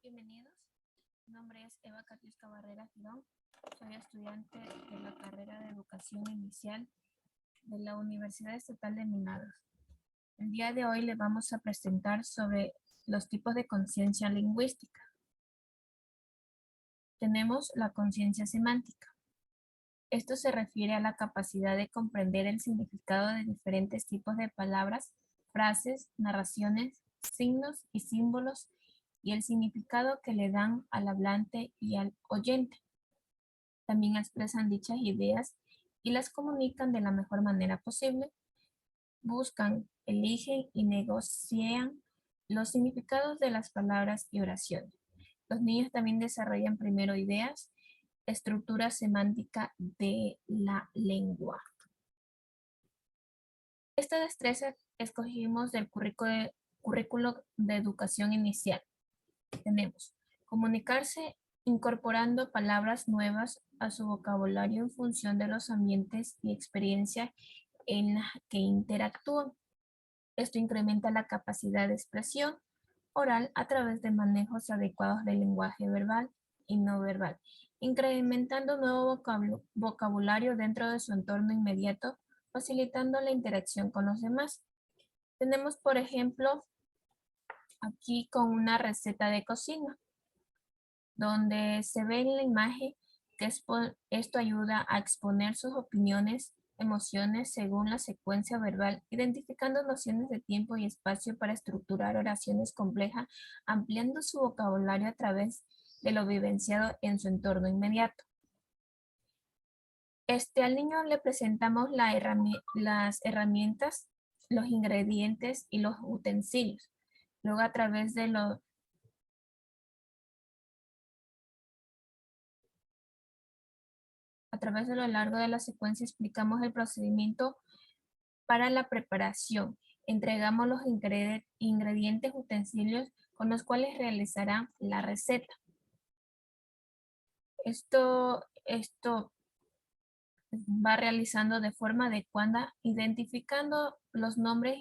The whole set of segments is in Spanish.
Bienvenidos. Mi nombre es Eva Catiusca Barrera Girón. Soy estudiante de la carrera de Educación Inicial de la Universidad Estatal de Minados. El día de hoy les vamos a presentar sobre los tipos de conciencia lingüística. Tenemos la conciencia semántica. Esto se refiere a la capacidad de comprender el significado de diferentes tipos de palabras, frases, narraciones, signos y símbolos y el significado que le dan al hablante y al oyente. También expresan dichas ideas y las comunican de la mejor manera posible. Buscan, eligen y negocian los significados de las palabras y oraciones. Los niños también desarrollan primero ideas, estructura semántica de la lengua. Esta destreza escogimos del currículo de educación inicial. Tenemos comunicarse incorporando palabras nuevas a su vocabulario en función de los ambientes y experiencias en las que interactúan. Esto incrementa la capacidad de expresión oral a través de manejos adecuados del lenguaje verbal y no verbal, incrementando nuevo vocabulario dentro de su entorno inmediato, facilitando la interacción con los demás. Tenemos, por ejemplo, aquí con una receta de cocina, donde se ve en la imagen que esto ayuda a exponer sus opiniones, emociones según la secuencia verbal, identificando nociones de tiempo y espacio para estructurar oraciones complejas, ampliando su vocabulario a través de lo vivenciado en su entorno inmediato. Al niño le presentamos las herramientas, los ingredientes y los utensilios. Luego a través de lo largo de la secuencia explicamos el procedimiento para la preparación. Entregamos los ingredientes, utensilios con los cuales realizará la receta. Esto va realizando de forma adecuada, identificando los nombres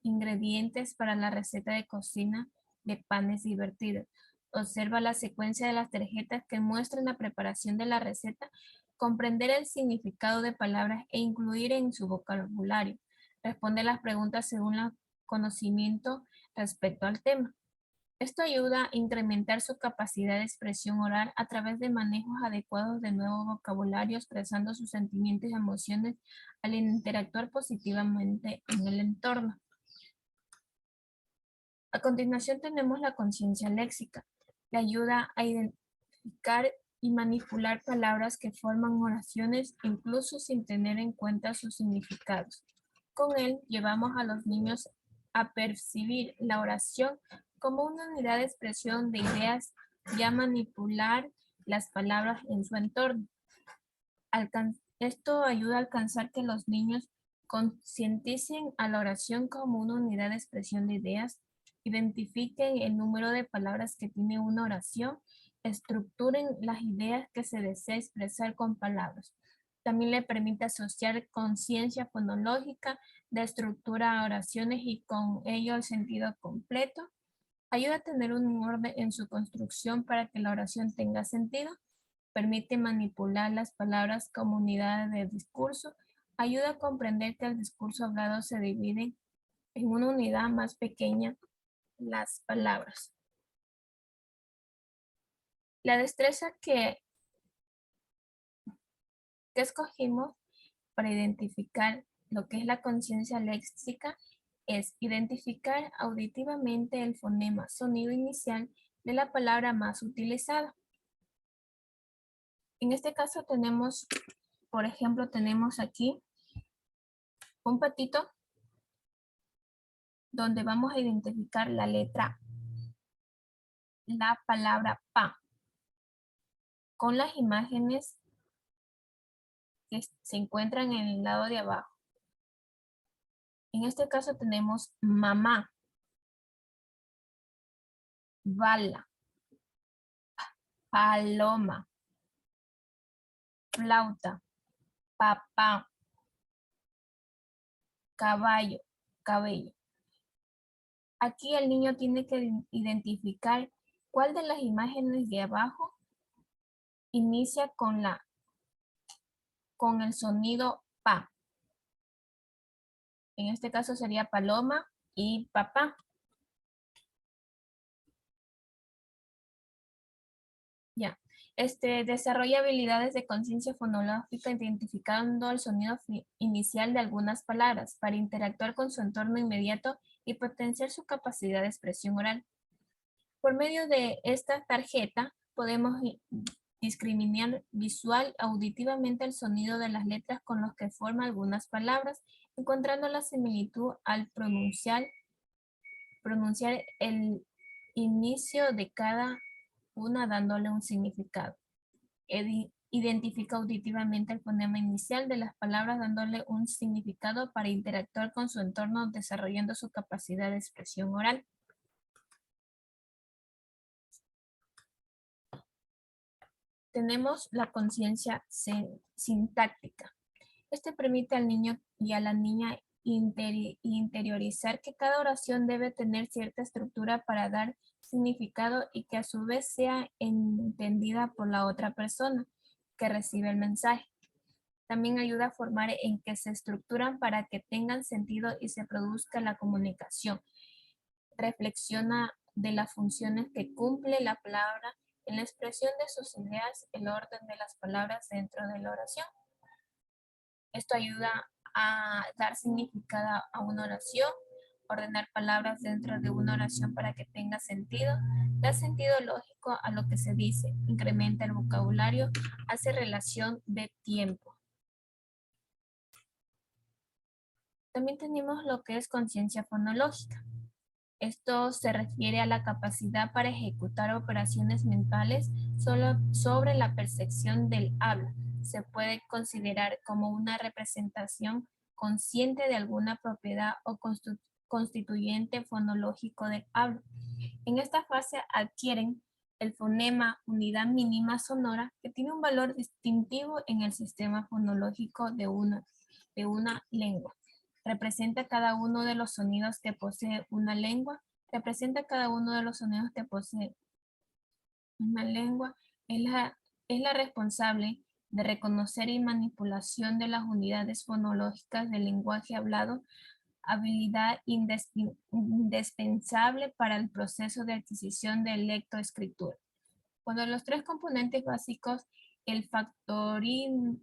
ingredientes para la receta de cocina de panes divertidos. Observa la secuencia de las tarjetas que muestran la preparación de la receta, comprender el significado de palabras e incluir en su vocabulario. Responde las preguntas según el conocimiento respecto al tema. Esto ayuda a incrementar su capacidad de expresión oral a través de manejos adecuados de nuevo vocabulario, expresando sus sentimientos y emociones al interactuar positivamente en el entorno. A continuación tenemos la conciencia léxica, que ayuda a identificar y manipular palabras que forman oraciones incluso sin tener en cuenta sus significados. Con él llevamos a los niños a percibir la oración como una unidad de expresión de ideas y a manipular las palabras en su entorno. Esto ayuda a alcanzar que los niños concienticen a la oración como una unidad de expresión de ideas, identifiquen el número de palabras que tiene una oración, estructuren las ideas que se desea expresar con palabras. También le permite asociar conciencia fonológica de estructura a oraciones y con ello el sentido completo. Ayuda a tener un orden en su construcción para que la oración tenga sentido. Permite manipular las palabras como unidades de discurso. Ayuda a comprender que el discurso hablado se divide en una unidad más pequeña, las palabras. La destreza que escogimos para identificar lo que es la conciencia léxica es identificar auditivamente el fonema sonido inicial de la palabra más utilizada. En este caso tenemos, por ejemplo, tenemos aquí un patito donde vamos a identificar la letra, la palabra pa, con las imágenes que se encuentran en el lado de abajo. En este caso tenemos mamá, bala, paloma, flauta, papá, caballo, cabello. Aquí el niño tiene que identificar ¿Cuál de las imágenes de abajo inicia con el sonido pa? En este caso sería paloma y papá. Ya. Desarrolla habilidades de conciencia fonológica identificando el sonido inicial de algunas palabras para interactuar con su entorno inmediato y potenciar su capacidad de expresión oral. Por medio de esta tarjeta podemos discriminar visual auditivamente el sonido de las letras con los que forman algunas palabras, encontrando la similitud al pronunciar el inicio de cada una dándole un significado. Identifica auditivamente el fonema inicial de las palabras dándole un significado para interactuar con su entorno desarrollando su capacidad de expresión oral. Tenemos la conciencia sintáctica. Este permite al niño y a la niña interiorizar que cada oración debe tener cierta estructura para dar significado y que a su vez sea entendida por la otra persona que recibe el mensaje. También ayuda a formar en que se estructuran para que tengan sentido y se produzca la comunicación. Reflexiona de las funciones que cumple la palabra en la expresión de sus ideas, el orden de las palabras dentro de la oración. Esto ayuda a dar significado a una oración, ordenar palabras dentro de una oración para que tenga sentido, da sentido lógico a lo que se dice, incrementa el vocabulario, hace relación de tiempo. También tenemos lo que es conciencia fonológica. Esto se refiere a la capacidad para ejecutar operaciones mentales solo sobre la percepción del habla. Se puede considerar como una representación consciente de alguna propiedad o constituyente fonológico del habla. En esta fase adquieren el fonema unidad mínima sonora que tiene un valor distintivo en el sistema fonológico de una lengua. Representa cada uno de los sonidos que posee una lengua. Representa cada uno de los sonidos que posee una lengua. Es la responsable de reconocer y manipulación de las unidades fonológicas del lenguaje hablado, habilidad indispensable para el proceso de adquisición de lectoescritura. Cuando los tres componentes básicos, el factorima,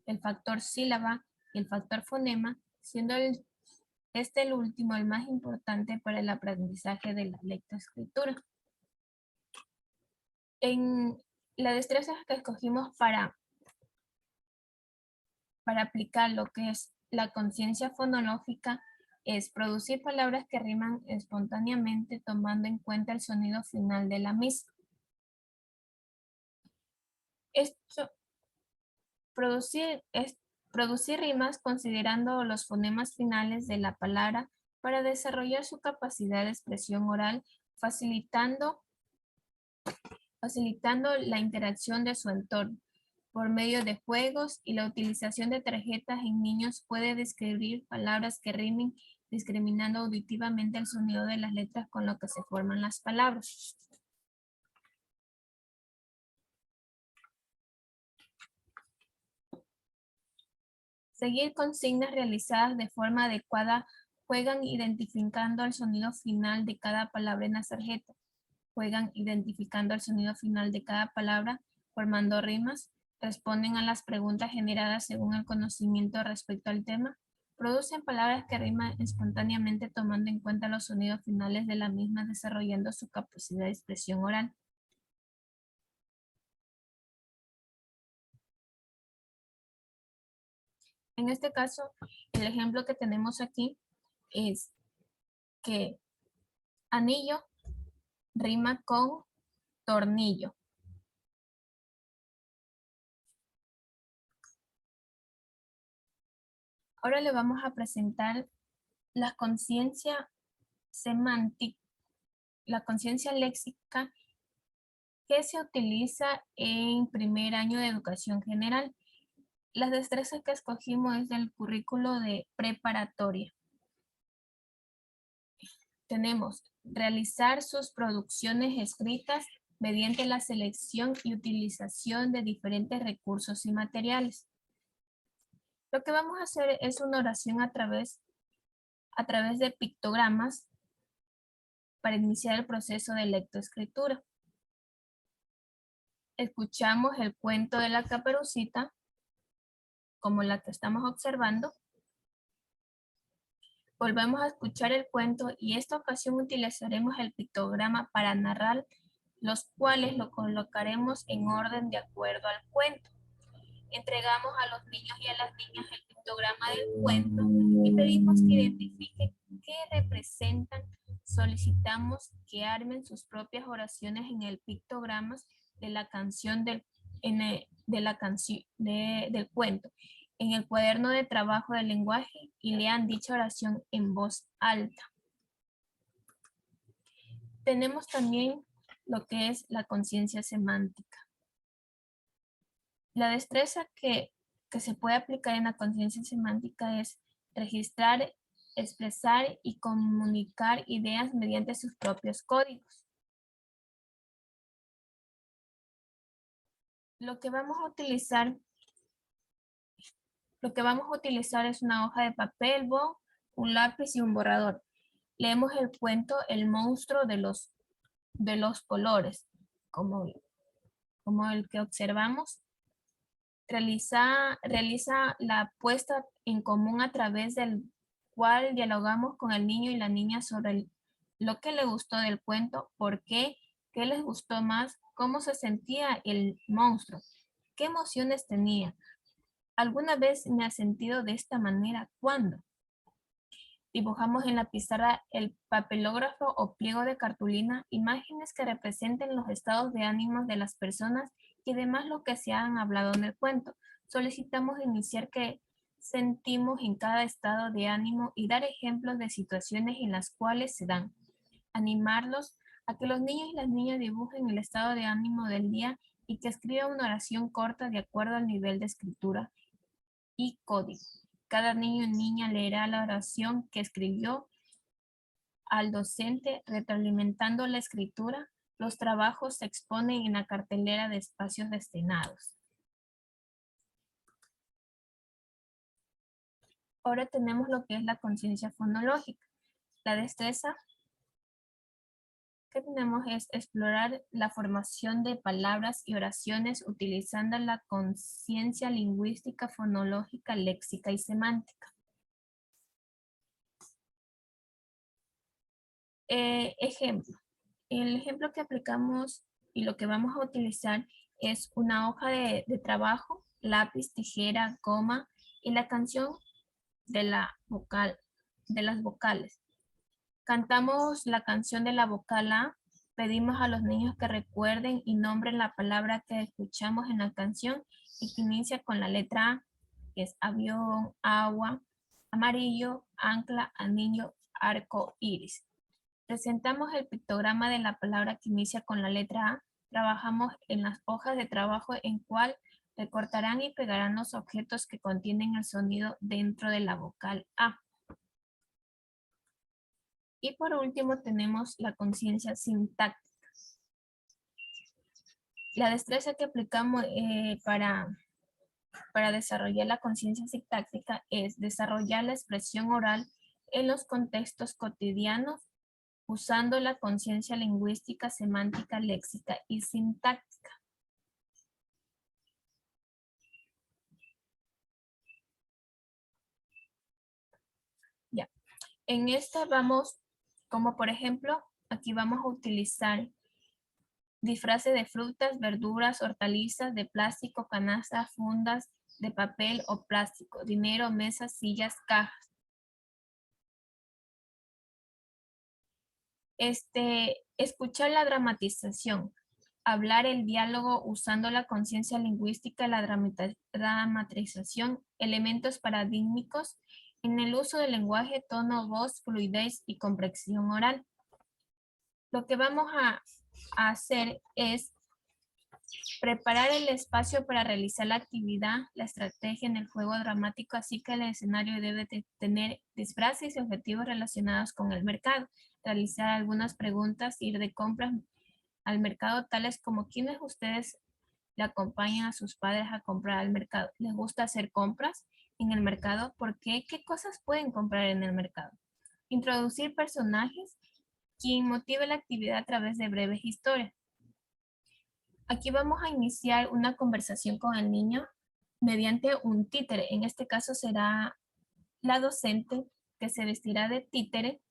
el factor sílaba y el factor fonema, siendo el último el más importante para el aprendizaje de la lectoescritura. En la destreza que escogimos para aplicar lo que es la conciencia fonológica es producir palabras que riman espontáneamente tomando en cuenta el sonido final de la misma. Producir rimas considerando los fonemas finales de la palabra para desarrollar su capacidad de expresión oral, facilitando la interacción de su entorno. Por medio de juegos y la utilización de tarjetas en niños puede describir palabras que rimen, discriminando auditivamente el sonido de las letras con lo que se forman las palabras. Seguir consignas realizadas de forma adecuada. Juegan identificando el sonido final de cada palabra en la tarjeta. Juegan identificando el sonido final de cada palabra, formando rimas. Responden a las preguntas generadas según el conocimiento respecto al tema. Producen palabras que riman espontáneamente tomando en cuenta los sonidos finales de la misma, desarrollando su capacidad de expresión oral. En este caso, el ejemplo que tenemos aquí es que anillo rima con tornillo. Ahora le vamos a presentar la conciencia semántica, la conciencia léxica que se utiliza en primer año de educación general. Las destrezas que escogimos es del currículo de preparatoria. tenemos realizar sus producciones escritas mediante la selección y utilización de diferentes recursos y materiales. Lo que vamos a hacer es una oración a través de pictogramas para iniciar el proceso de lectoescritura. Escuchamos el cuento de la Caperucita, como la que estamos observando. Volvemos a escuchar el cuento y esta ocasión utilizaremos el pictograma para narrar, los cuales lo colocaremos en orden de acuerdo al cuento. Entregamos a los niños y a las niñas el pictograma del cuento y pedimos que identifiquen qué representan. Solicitamos que armen sus propias oraciones en el pictograma de la canción del cuento en el cuaderno de trabajo del lenguaje y lean dicha oración en voz alta. Tenemos también lo que es la conciencia semántica. La destreza que se puede aplicar en la conciencia semántica es registrar, expresar y comunicar ideas mediante sus propios códigos. Lo que vamos a utilizar es una hoja de papel, un lápiz y un borrador. Leemos el cuento El monstruo de los colores, como el que observamos. Realiza la puesta en común a través del cual dialogamos con el niño y la niña sobre lo que le gustó del cuento, por qué les gustó más, cómo se sentía el monstruo, qué emociones tenía. ¿Alguna vez me has sentido de esta manera? ¿Cuándo? Dibujamos en la pizarra el papelógrafo o pliego de cartulina imágenes que representen los estados de ánimo de las personas y además lo que se han hablado en el cuento. Solicitamos iniciar qué sentimos en cada estado de ánimo y dar ejemplos de situaciones en las cuales se dan. Animarlos a que los niños y las niñas dibujen el estado de ánimo del día y que escriban una oración corta de acuerdo al nivel de escritura y código. Cada niño y niña leerá la oración que escribió al docente retroalimentando la escritura. Los trabajos se exponen en la cartelera de espacios destinados. Ahora tenemos lo que es la conciencia fonológica. La destreza que tenemos es explorar la formación de palabras y oraciones utilizando la conciencia lingüística, fonológica, léxica y semántica. Ejemplo. El ejemplo que aplicamos y lo que vamos a utilizar es una hoja de trabajo, lápiz, tijera, goma y la canción de las vocales. Cantamos la canción de la vocal A, pedimos a los niños que recuerden y nombren la palabra que escuchamos en la canción y que inicia con la letra A, que es avión, agua, amarillo, ancla, anillo, arco, iris. Presentamos el pictograma de la palabra que inicia con la letra A. Trabajamos en las hojas de trabajo en cual recortarán y pegarán los objetos que contienen el sonido dentro de la vocal A. Y por último tenemos la conciencia sintáctica. La destreza que aplicamos para desarrollar la conciencia sintáctica es desarrollar la expresión oral en los contextos cotidianos usando la conciencia lingüística, semántica, léxica y sintáctica. Ya. En esta vamos, como por ejemplo, aquí vamos a utilizar disfraces de frutas, verduras, hortalizas, de plástico, canastas, fundas de papel o plástico, dinero, mesas, sillas, cajas. Escuchar la dramatización, hablar el diálogo usando la conciencia lingüística, la dramatización, elementos paradigmáticos en el uso del lenguaje, tono, voz, fluidez y comprensión oral. Lo que vamos a hacer es preparar el espacio para realizar la actividad, la estrategia en el juego dramático, así que el escenario debe tener disfraces y objetivos relacionados con el mercado. realizar algunas preguntas, ir de compras al mercado, tales como ¿quiénes de ustedes le acompañan a sus padres a comprar al mercado? ¿Les gusta hacer compras en el mercado? ¿Por qué? ¿Qué cosas pueden comprar en el mercado? Introducir personajes quien motive la actividad a través de breves historias. Aquí vamos a iniciar una conversación con el niño mediante un títere. En este caso será la docente que se vestirá de títere,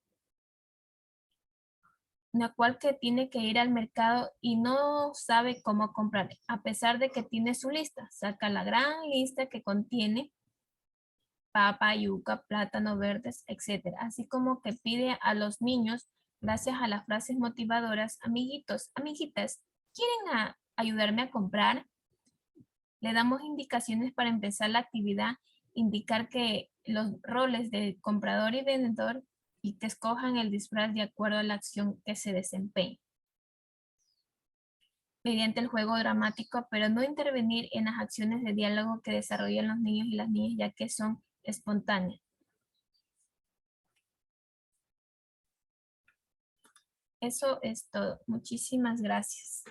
la cual que tiene que ir al mercado y no sabe cómo comprar, a pesar de que tiene su lista. Saca la gran lista que contiene papa, yuca, plátano verdes, etcétera. Así como que pide a los niños, gracias a las frases motivadoras, amiguitos, amiguitas, ¿quieren ayudarme a comprar? Le damos indicaciones para empezar la actividad, indicar que los roles de comprador y vendedor y que escojan el disfraz de acuerdo a la acción que se desempeñe. Mediante el juego dramático, pero no intervenir en las acciones de diálogo que desarrollan los niños y las niñas, ya que son espontáneas. Eso es todo. Muchísimas gracias.